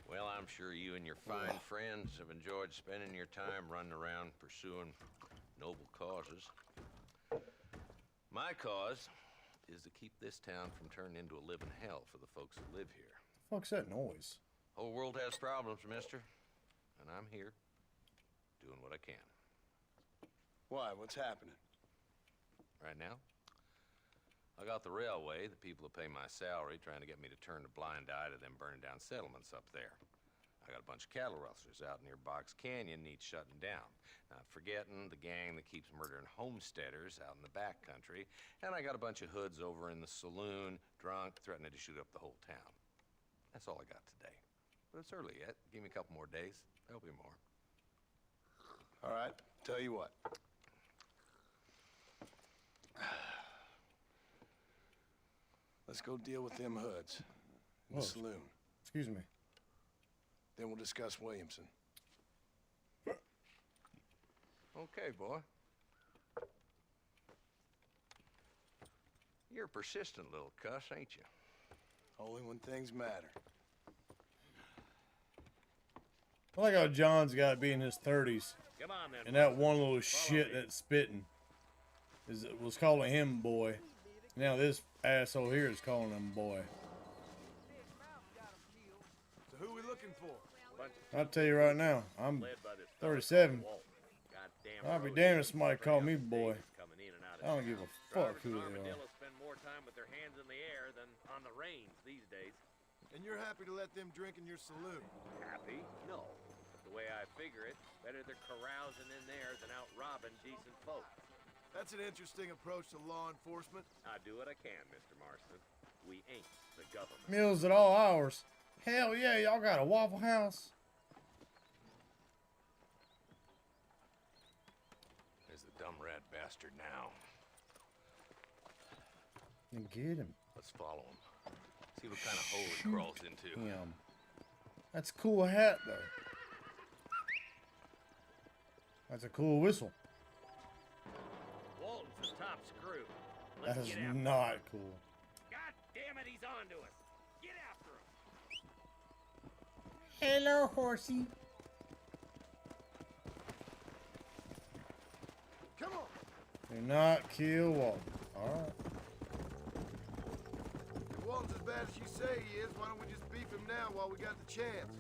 Well, I'm sure you and your fine friends have enjoyed spending your time running around pursuing noble causes. My cause is to keep this town from turning into a living hell for the folks that live here. Fuck's that noise? Whole world has problems, mister. And I'm here, doing what I can. Why? What's happening? Right now, I got the railway, the people who pay my salary, trying to get me to turn a blind eye to them burning down settlements up there. I got a bunch of cattle rustlers out near Box Canyon needs shutting down. Not forgetting the gang that keeps murdering homesteaders out in the back country. And I got a bunch of hoods over in the saloon, drunk, threatening to shoot up the whole town. That's all I got today. But it's early yet. Give me a couple more days. There'll be more. All right, tell you what. Let's go deal with them hoods in the Whoa. saloon. Excuse me. Then we'll discuss Williamson. Okay, boy. You're a persistent little cuss, ain't you? Only when things matter. I like how John's got to be in his 30s. Come on, then. And that one little shit that's spitting was calling him boy. Now this asshole here is calling him boy. So who we looking for? I'll tell you right now, I'm Led by this 37. Walt. Goddamn I'll be road damned if agents somebody for call him. me boy. Coming in and out of I don't town. give a fuck Drivers who in they are. Armadillo spend more time with their hands in the air than on the reins these days. And you're happy to let them drink in your saloon? Happy? No. But the way I figure it, better they're carousing in there than out robbing decent folks. That's an interesting approach to law enforcement. I do what I can, Mr. Marston. We ain't the government. Meals at all hours. Hell yeah, y'all got a Waffle House. There's the dumb rat bastard now. And get him. Let's follow him. See what kind of hole he crawls into. Him. That's a cool hat, though. That's a cool whistle. Walton's the top screw. That Let's is get after not him. cool. God damn it, he's on to us. Get after him. Hello, horsey. Come on. Do not kill Walton. Alright. If Walton's as bad as you say he is, why don't we just beef him now while we got the chance?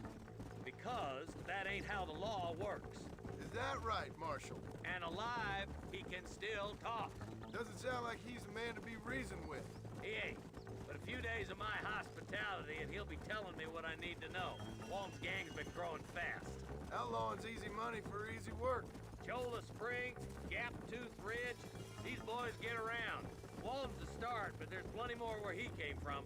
Because that ain't how the law works. Is that right, Marshal? And alive, he can still talk. Doesn't sound like he's a man to be reasoned with. He ain't. But a few days of my hospitality and he'll be telling me what I need to know. Walton's gang's been growing fast. Outlawing's easy money for easy work. Cholla Springs, Gap Tooth Ridge, these boys get around. Walton's the start, but there's plenty more where he came from.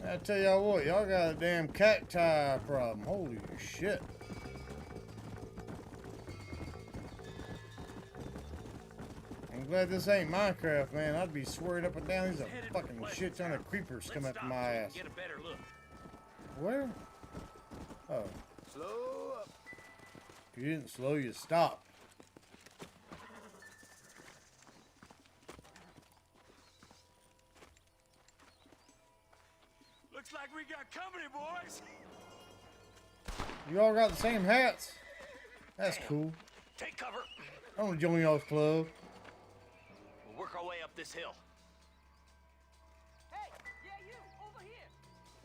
I tell y'all what, y'all got a damn cacti problem. Holy shit. I'm glad this ain't Minecraft, man. I'd be swearing up and down. These are fucking shit ton of creepers coming up my ass. Get a better look. Where? Oh. Slow up. If you didn't slow, you stopped. Looks like we got company, boys. You all got the same hats. That's cool. Take cover. I want to join y'all's club. We'll work our way up this hill. Hey, yeah, you, over here.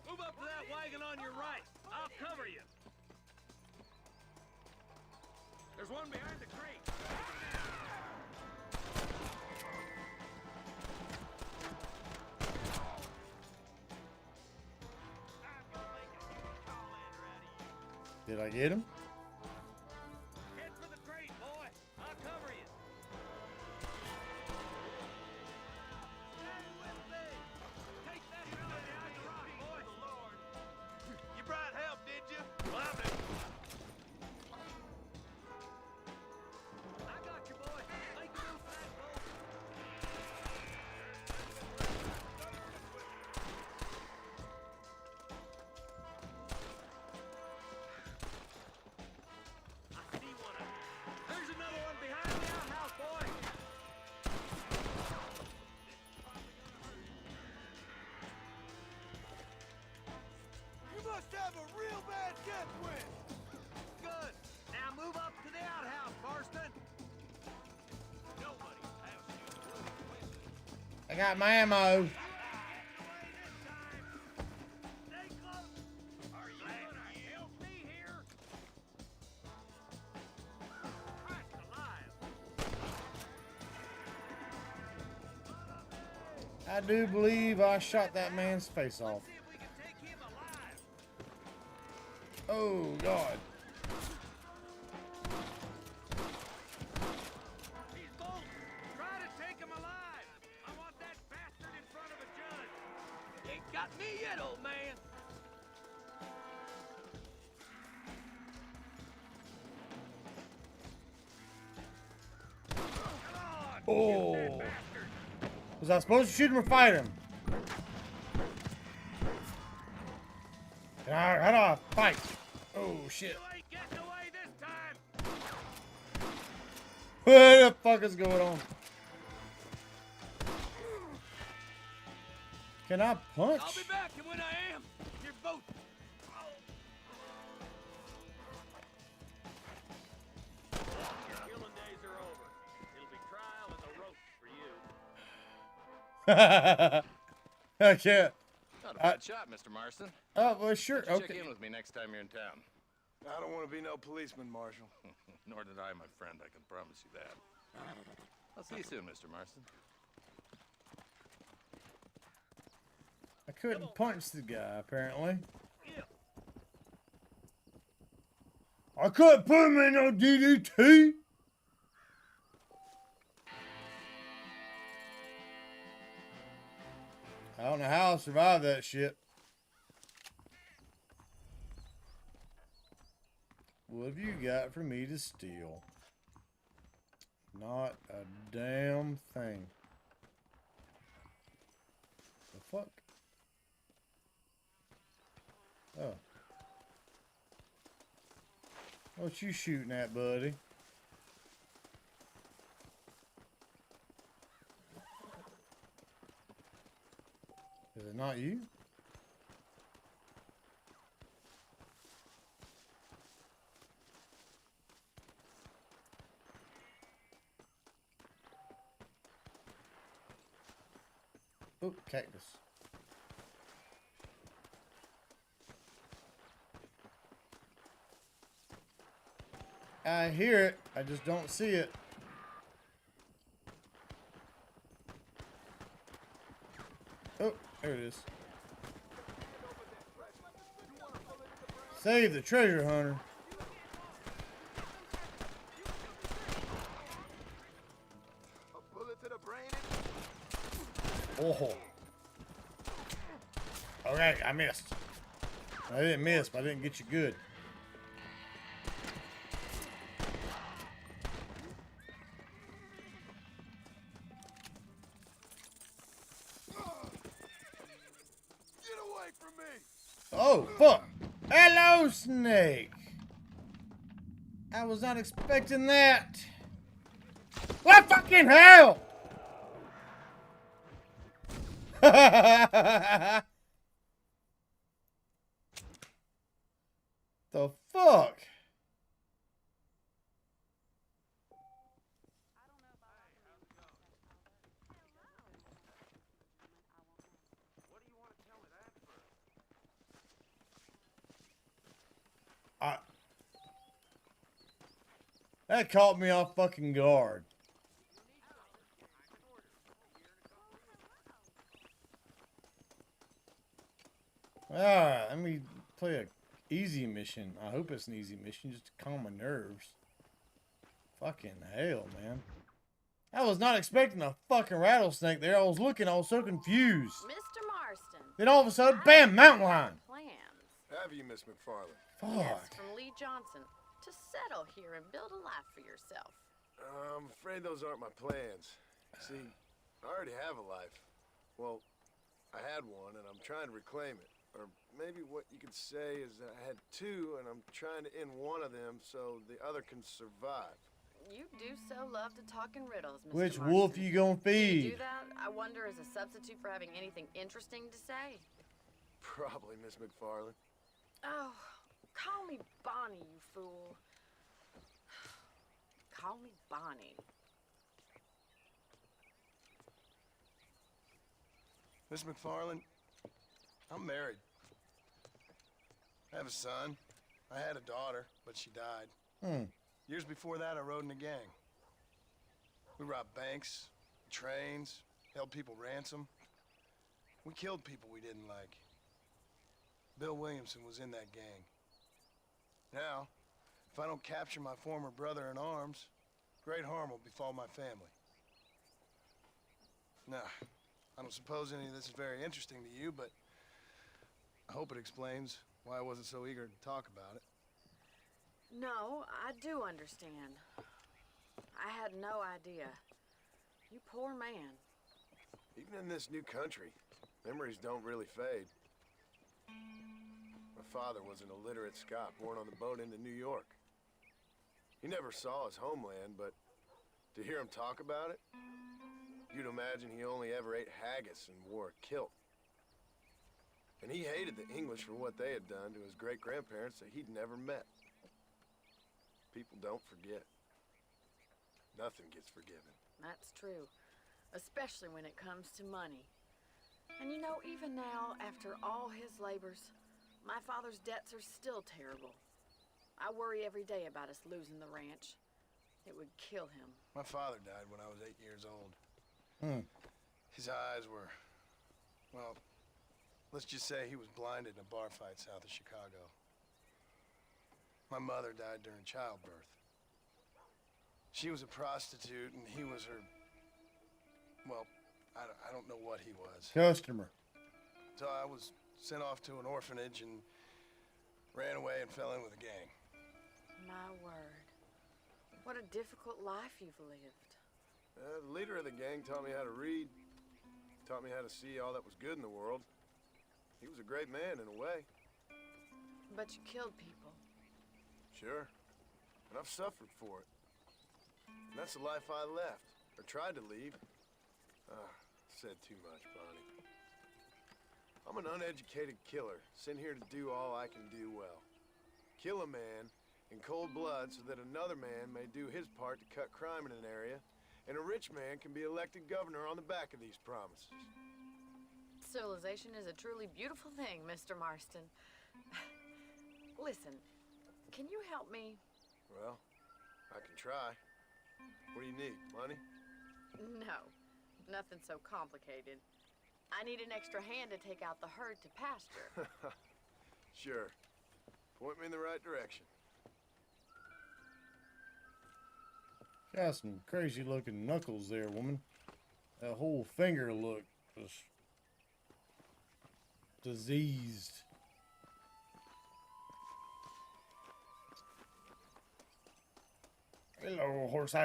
Move up to that wagon on your right. I'll cover you. There's one behind the crate. Did I get him? Head for the crate, boy. I'll cover you. Stay with me. Take that fella behind the rock, boy. Lord. You brought help, did you? Well, I'm in. I got you, boy. Make a move for that boat. I see one of them. There's another one behind the outhouse, boy. You must have a real bad death wish. Good. Now move up to the outhouse, Marston. Nobody has you. I got my ammo. Stay close. Are you gonna help me here? Christ alive. I do believe I shot that man's face off. See if we can take him alive. Oh, God. He's bolting. Try to take him alive. I want that bastard in front of a judge. You ain't got me yet, old man. Come on. Oh. Get that bastard. Was I supposed to shoot him or fight him? How do I fight? Oh, shit. You ain't getting away this time. What the fuck is going on? Can I punch? I'll be back, and when I am, your boat. Your killing days are over. It'll be trial and the rope for you. I can't. Not a bad shot, Mr. Marston. Oh, well, sure. Why don't you Okay. check in with me next time you're in town. I don't want to be no policeman, Marshal. Nor did I, my friend. I can promise you that. I'll see you soon, Mr. Marston. I couldn't punch the guy, apparently. I couldn't put him in no DDT. I don't know how I survived that shit. What have you got for me to steal? Not a damn thing. The fuck? Oh. What you shooting at, buddy? Is it not you? Oh, cactus. I hear it. I just don't see it. Oh, there it is. Save the treasure hunter. A bullet to the brain. Oh. Okay, I missed. I didn't miss, but I didn't get you good. Get away from me! Oh, fuck. Hello, Snake. I was not expecting that. What fucking hell? The fuck? That caught me off fucking guard. Alright, let me play a easy mission. I hope it's an easy mission just to calm my nerves. Fucking hell, man. I was not expecting a fucking rattlesnake there. I was looking, I was so confused. Mr. Marston. Then all of a sudden, bam, mountain lion. Plans. Have you, Miss McFarland? Fuck. Yes, from Lee Johnson. To settle here and build a life for yourself. I'm afraid those aren't my plans. See, I already have a life. Well, I had one, and I'm trying to reclaim it. Or maybe what you could say is that I had two, and I'm trying to end one of them so the other can survive. You do so love to talk in riddles, Mr. Which Marston. wolf you gonna Do you feed? do that, I wonder, as a substitute for having anything interesting to say? Probably, Miss McFarland. Oh, call me Bonnie, you fool. Call me Bonnie. Miss McFarland, I'm married. I have a son. I had a daughter, but she died. Years before that, I rode in a gang. We robbed banks, trains, held people ransom. We killed people we didn't like. Bill Williamson was in that gang. Now, if I don't capture my former brother in arms, great harm will befall my family. Now, I don't suppose any of this is very interesting to you, but I hope it explains why I wasn't so eager to talk about it. No, I do understand. I had no idea. You poor man. Even in this new country, memories don't really fade. My father was an illiterate Scot born on the boat into New York. He never saw his homeland, but to hear him talk about it, you'd imagine he only ever ate haggis and wore a kilt. And he hated the English for what they had done to his great-grandparents that he'd never met. People don't forget. Nothing gets forgiven. That's true. Especially when it comes to money. And you know, even now, after all his labors, my father's debts are still terrible. I worry every day about us losing the ranch. It would kill him. My father died when I was 8 years old. His eyes were, well, let's just say he was blinded in a bar fight south of Chicago. My mother died during childbirth. She was a prostitute and he was her, well, I don't know what he was. Customer. So I was sent off to an orphanage and ran away and fell in with a gang. My word. What a difficult life you've lived. The leader of the gang taught me how to read. Taught me how to see all that was good in the world. He was a great man in a way. But you killed people. Sure. And I've suffered for it. And that's the life I left. Or tried to leave. Said too much, Bonnie. I'm an uneducated killer, sent here to do all I can do well. Kill a man in cold blood so that another man may do his part to cut crime in an area, and a rich man can be elected governor on the back of these promises. Civilization is a truly beautiful thing, Mr. Marston. Listen, can you help me? Well, I can try. What do you need? Money? No, nothing so complicated. I need an extra hand to take out the herd to pasture. Sure. Point me in the right direction. Got some crazy looking knuckles there, woman. That whole finger look was diseased. Hello, horsey. All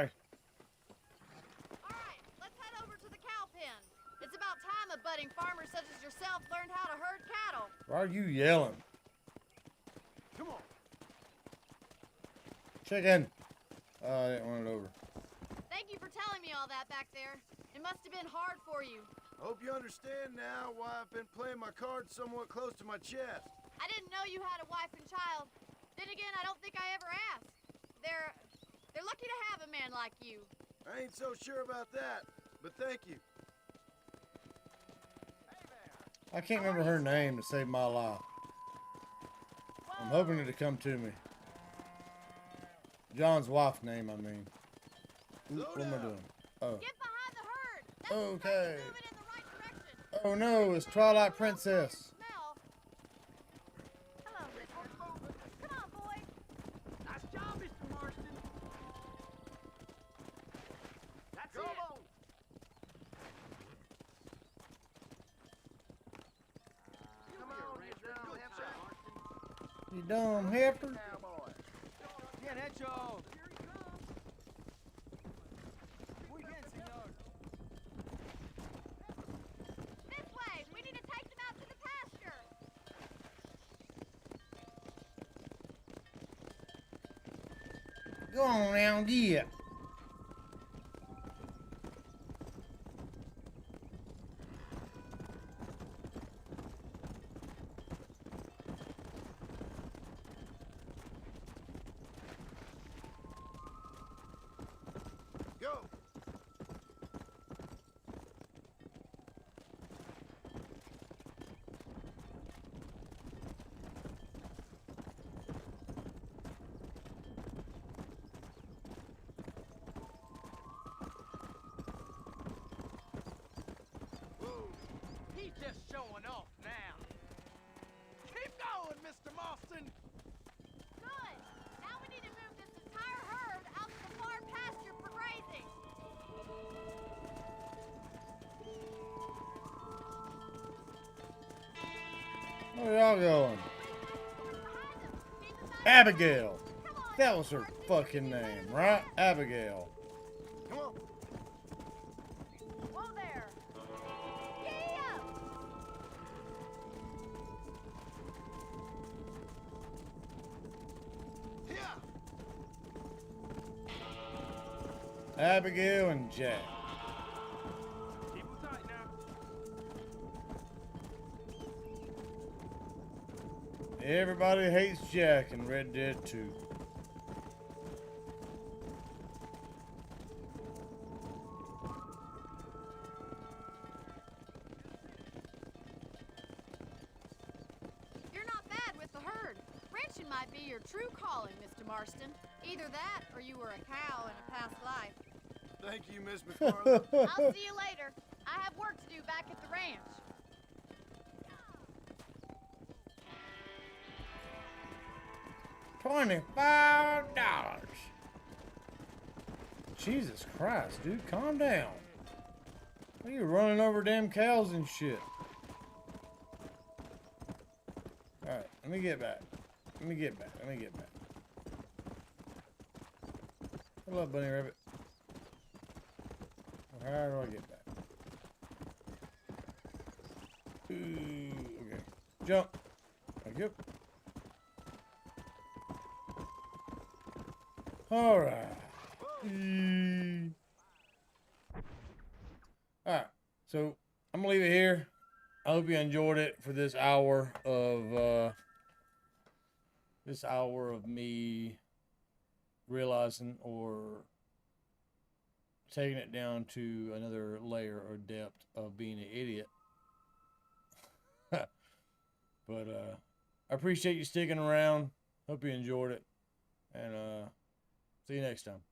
right, let's head over to the cow pen. It's about time a budding farmer such as yourself learned how to herd cattle. Why are you yelling? Come on. Chicken. I didn't want it over. Thank you for telling me all that back there. It must have been hard for you. I hope you understand now why I've been playing my cards somewhat close to my chest. I didn't know you had a wife and child. Then again, I don't think I ever asked. They're lucky to have a man like you. I ain't so sure about that, but thank you. I can't remember her name to save my life. I'm hoping it'll come to me. John's wife's name, I mean. Oop, what am I doing? Oh. Get behind the herd. That's Okay. moving in the right direction. Oh no, it's Twilight Princess. Smell. Hello, Richard. Come on, boy. Nice job, Mr. Marston. That's it. Come on, you dumb heifer. You dumb heifer. Bien hecho. Muy bien, señor. This way. We need to take them out to the pasture. Go on now, get. Go. Whoa. He's just showing off now. Keep going, Mr. Marston. Good. Now we need to move this entire herd out to the far pasture for grazing. Where y'all going? Behind them. Keep them back. Abigail. Come on. That was her fucking name, right? Abigail. Come on. Whoa there. Giddy up. Here. Abigail and Jack. Keep them tight now. Everybody hates Jack in Red Dead 2. You're not bad with the herd. Ranching might be your true calling, Mr. Marston. Either that, or you were a cow in a past life. Thank you, Miss McFarland. I'll see you later. I have work to do back at the ranch. $25. Jesus Christ, dude, calm down. Why are you running over damn cows and shit? Alright, let me get back. Let me get back. Hello, bunny rabbit. How do I get back? Ooh, okay. Jump. Thank you. Alright. Alright. So, I'm going to leave it here. I hope you enjoyed it for this hour of me realizing or taking it down to another layer or depth of being an idiot. But I appreciate you sticking around. Hope you enjoyed it. And see you next time.